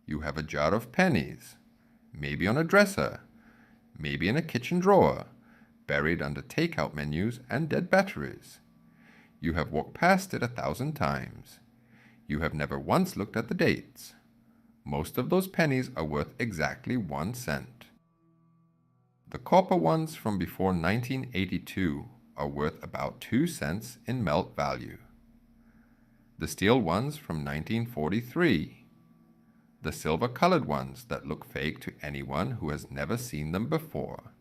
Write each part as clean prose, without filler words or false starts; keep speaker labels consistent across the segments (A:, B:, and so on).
A: You have a jar of pennies, maybe on a dresser, maybe in a kitchen drawer, buried under takeout menus and dead batteries. You have walked past it 1,000 times. You have never once looked at the dates. Most of those pennies are worth exactly 1 cent. The copper ones from before 1982 are worth about 2 cents in melt value. The steel ones from 1943. The silver-colored ones that look fake to anyone who has never seen them before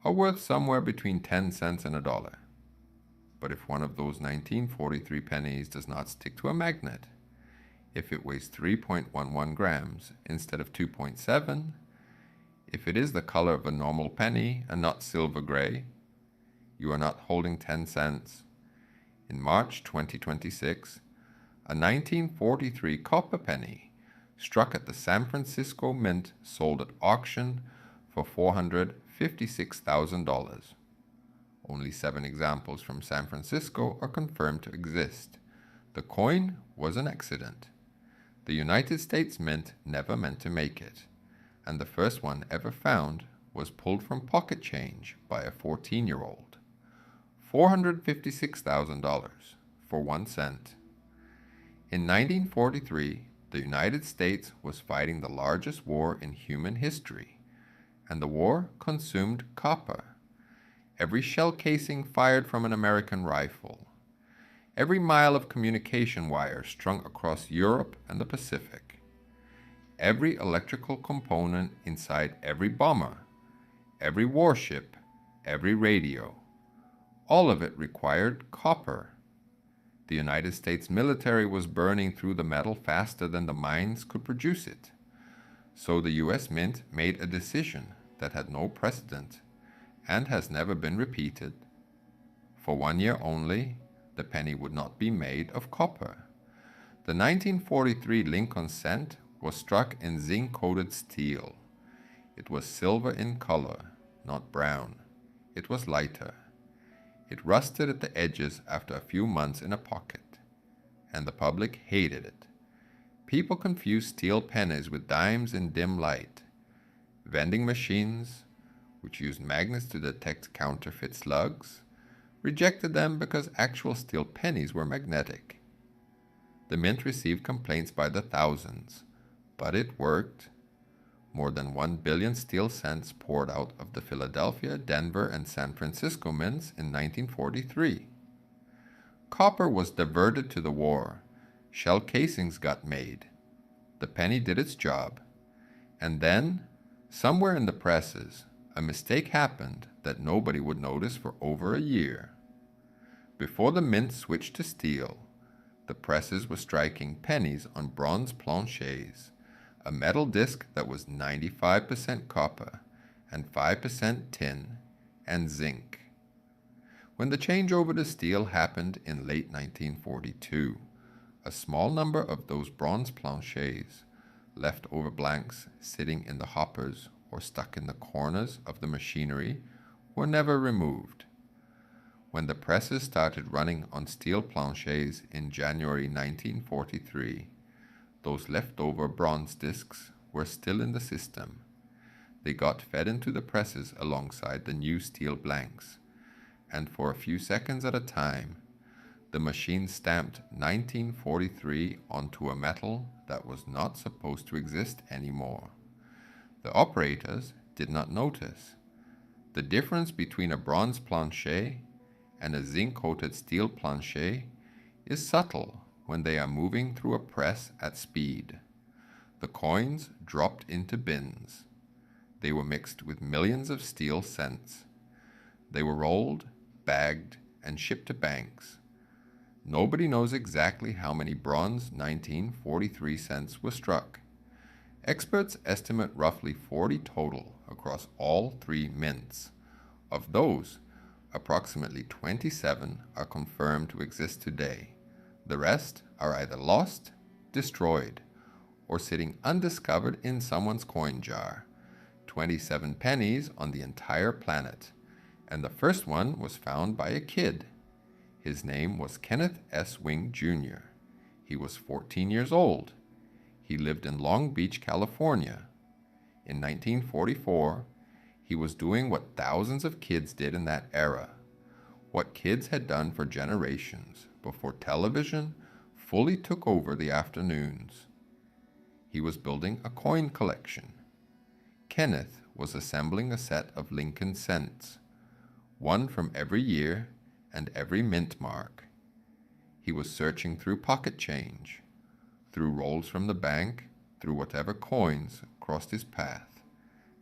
A: are worth somewhere between 10 cents and $1. But if one of those 1943 pennies does not stick to a magnet, if it weighs 3.11 grams instead of 2.7, if it is the color of a normal penny and not silver gray, you are not holding 10 cents. In March 2026, a 1943 copper penny struck at the San Francisco Mint sold at auction for $456,000. Only 7 examples from San Francisco are confirmed to exist. The coin was an accident. The United States Mint never meant to make it, and the first one ever found was pulled from pocket change by a 14-year-old. $456,000 for 1 cent. In 1943, the United States was fighting the largest war in human history, and the war consumed copper. Every shell casing fired from an American rifle, every mile of communication wire strung across Europe and the Pacific, every electrical component inside every bomber, every warship, every radio, all of it required copper. The United States military was burning through the metal faster than the mines could produce it. So the U.S. Mint made a decision that had no precedent and has never been repeated. For 1 year only, the penny would not be made of copper. The 1943 Lincoln cent was struck in zinc-coated steel. It was silver in color, not brown. It was lighter. It rusted at the edges after a few months in a pocket, and the public hated it. People confused steel pennies with dimes in dim light. Vending machines, which used magnets to detect counterfeit slugs, rejected them because actual steel pennies were magnetic. The mint received complaints by the thousands, but it worked. More than 1 billion steel cents poured out of the Philadelphia, Denver, and San Francisco mints in 1943. Copper was diverted to the war. Shell casings got made. The penny did its job. And then, somewhere in the presses, a mistake happened that nobody would notice for over a year. Before the mint switched to steel, the presses were striking pennies on bronze planchets, a metal disc that was 95% copper and 5% tin and zinc. When the changeover to steel happened in late 1942, a small number of those bronze planchets, leftover blanks sitting in the hoppers or stuck in the corners of the machinery, were never removed. When the presses started running on steel planchets in January 1943, those leftover bronze discs were still in the system. They got fed into the presses alongside the new steel blanks, and for a few seconds at a time, the machine stamped 1943 onto a metal that was not supposed to exist anymore. The operators did not notice. The difference between a bronze planchet and a zinc-coated steel planchet is subtle when they are moving through a press at speed. The coins dropped into bins. They were mixed with millions of steel cents. They were rolled, bagged, and shipped to banks. Nobody knows exactly how many bronze 1943 cents were struck. Experts estimate roughly 40 total across all 3 mints. Of those, approximately 27 are confirmed to exist today. The rest are either lost, destroyed, or sitting undiscovered in someone's coin jar. 27 pennies on the entire planet, and the first one was found by a kid. His name was Kenneth Wing Jr. He was 14 years old. He lived in Long Beach, California. In 1944, he was doing what thousands of kids did in that era, what kids had done for generations before television fully took over the afternoons. He was building a coin collection. Kenneth was assembling a set of Lincoln cents, one from every year and every mint mark. He was searching through pocket change, through rolls from the bank, through whatever coins crossed his path,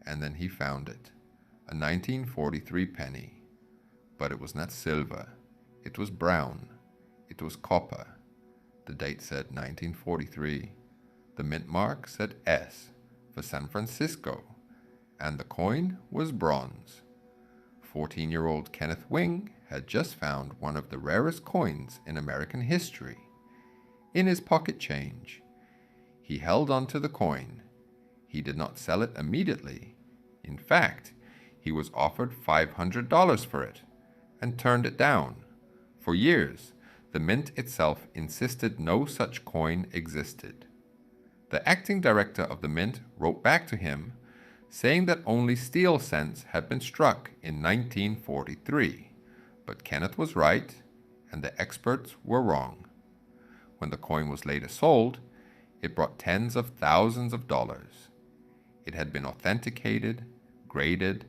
A: and then he found it, a 1943 penny. But it was not silver, it was brown, it was copper. The date said 1943. The mint mark said S for San Francisco, and the coin was bronze. 14-year-old Kenneth Wing had just found one of the rarest coins in American history. In his pocket change, he held on to the coin. He did not sell it immediately. In fact, he was offered $500 for it and turned it down. For years, the mint itself insisted no such coin existed. The acting director of the mint wrote back to him, saying that only steel cents had been struck in 1943. But Kenneth was right, and the experts were wrong. When the coin was later sold, it brought tens of thousands of dollars. It had been authenticated, graded,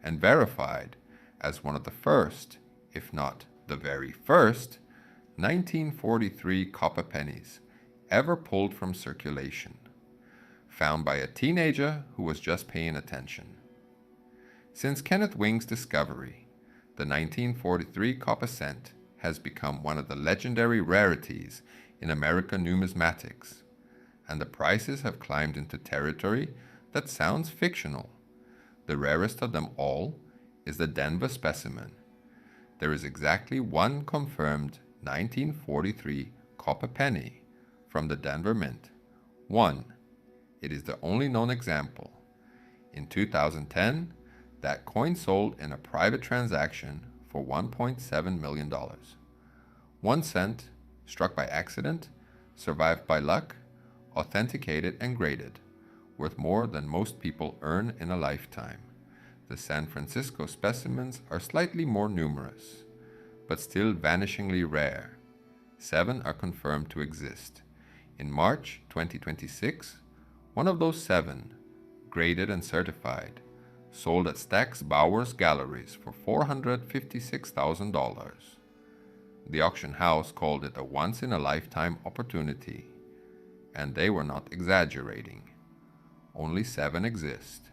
A: and verified as one of the first, if not the very first, 1943 copper pennies ever pulled from circulation, found by a teenager who was just paying attention. Since Kenneth Wing's discovery, the 1943 copper cent has become one of the legendary rarities in American numismatics, and the prices have climbed into territory that sounds fictional. The rarest of them all is the Denver specimen. There is exactly one confirmed 1943 copper penny from the Denver Mint. One. It is the only known example. In 2010, that coin sold in a private transaction for $1.7 million. 1 cent, struck by accident, survived by luck, authenticated and graded, worth more than most people earn in a lifetime. The San Francisco specimens are slightly more numerous, but still vanishingly rare. 7 are confirmed to exist. In March 2026, one of those 7, graded and certified, sold at Stack's Bowers Galleries for $456,000. The auction house called it a once-in-a-lifetime opportunity, and they were not exaggerating. Only 7 exist.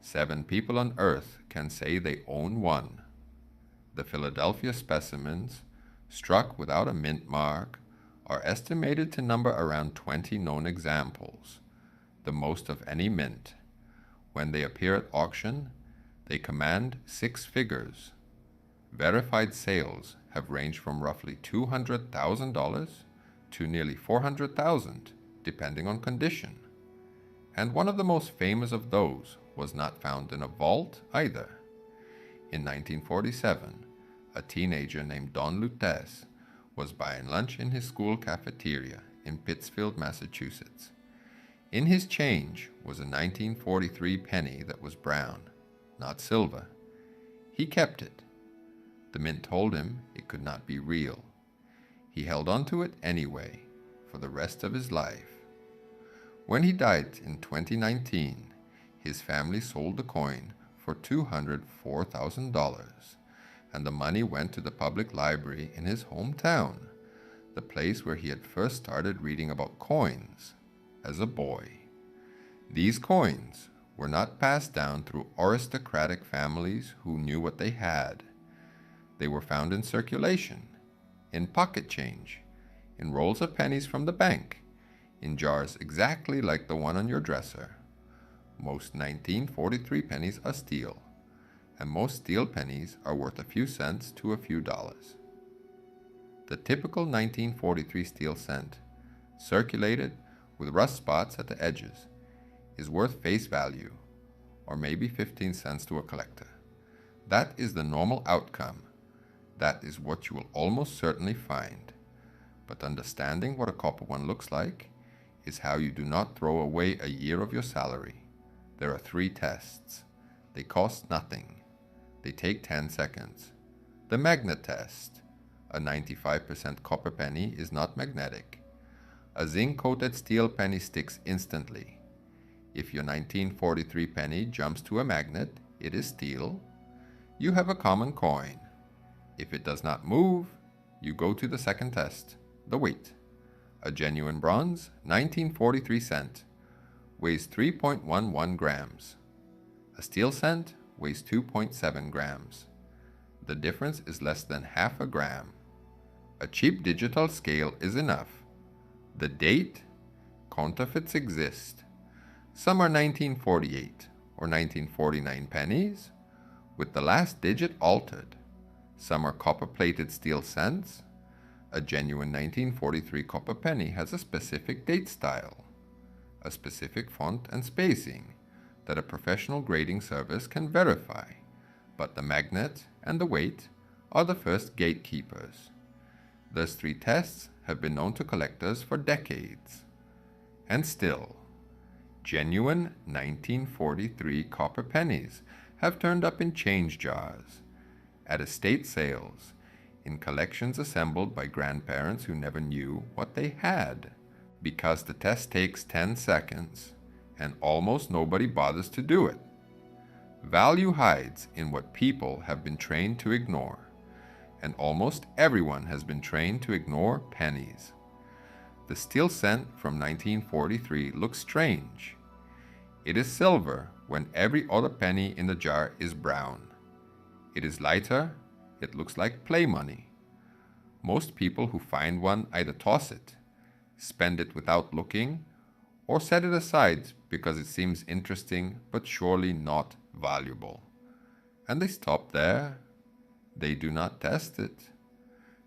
A: 7 people on Earth can say they own one. The Philadelphia specimens, struck without a mint mark, are estimated to number around 20 known examples, the most of any mint. When they appear at auction, they command 6 figures. Verified sales have ranged from roughly $200,000 to nearly $400,000, depending on condition. And one of the most famous of those was not found in a vault either. In 1947, a teenager named Don Lutez was buying lunch in his school cafeteria in Pittsfield, Massachusetts. In his change was a 1943 penny that was brown, not silver. He kept it. The mint told him it could not be real. He held on to it anyway, for the rest of his life. When he died in 2019, his family sold the coin for $204,000, and the money went to the public library in his hometown, the place where he had first started reading about coins as a boy. These coins were not passed down through aristocratic families who knew what they had. They were found in circulation, in pocket change, in rolls of pennies from the bank, in jars exactly like the one on your dresser. Most 1943 pennies are steel, and most steel pennies are worth a few cents to a few dollars. The typical 1943 steel cent, circulated with rust spots at the edges, is worth face value, or maybe 15 cents to a collector. That is the normal outcome. That is what you will almost certainly find. But understanding what a copper one looks like, is how you do not throw away a year of your salary. There are 3 tests. They cost nothing. They take 10 seconds. The magnet test. A 95% copper penny is not magnetic. A zinc-coated steel penny sticks instantly. If your 1943 penny jumps to a magnet, it is steel. You have a common coin. If it does not move, you go to the second test, the weight. A genuine bronze 1943 cent weighs 3.11 grams. A steel cent weighs 2.7 grams. The difference is less than half a gram. A cheap digital scale is enough. The date? Counterfeits exist. Some are 1948 or 1949 pennies, with the last digit altered. Some are copper-plated steel cents. A genuine 1943 copper penny has a specific date style, a specific font and spacing that a professional grading service can verify, but the magnet and the weight are the first gatekeepers. Those 3 tests have been known to collectors for decades. And still, genuine 1943 copper pennies have turned up in change jars, at estate sales, in collections assembled by grandparents who never knew what they had, because the test takes 10 seconds and almost nobody bothers to do it. Value hides in what people have been trained to ignore, and almost everyone has been trained to ignore pennies. The steel cent from 1943 looks strange. It is silver when every other penny in the jar is brown. It is lighter, it looks like play money. Most people who find one either toss it, spend it without looking, or set it aside because it seems interesting but surely not valuable. And they stop there. They do not test it,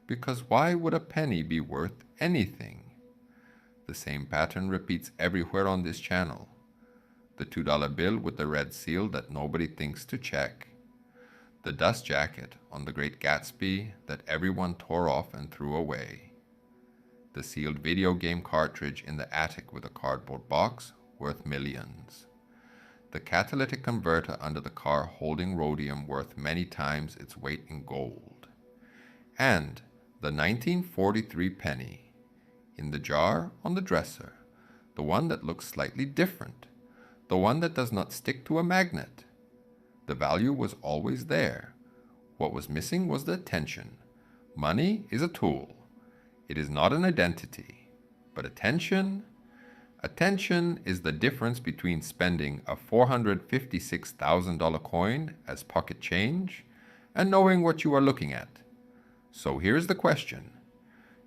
A: because why would a penny be worth anything? The same pattern repeats everywhere on this channel. The $2 bill with the red seal that nobody thinks to check. The dust jacket on The Great Gatsby that everyone tore off and threw away. The sealed video game cartridge in the attic with a cardboard box worth millions. The catalytic converter under the car holding rhodium worth many times its weight in gold. And the 1943 penny in the jar on the dresser, the one that looks slightly different, the one that does not stick to a magnet. The value was always there. What was missing was the attention. Money is a tool. It is not an identity. But attention is the difference between spending a $456,000 coin as pocket change and knowing what you are looking at. So here's the question.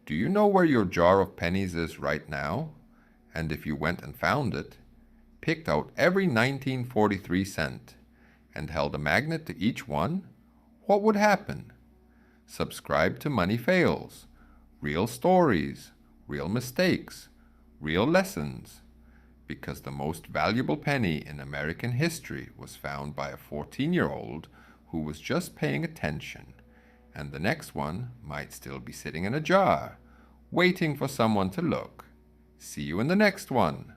A: Do you know where your jar of pennies is right now? And if you went and found it, picked out every 1943 cent, and held a magnet to each one, what would happen? Subscribe to Money Fails. Real stories, real mistakes, real lessons. Because the most valuable penny in American history was found by a 14-year-old who was just paying attention, and the next one might still be sitting in a jar, waiting for someone to look. See you in the next one.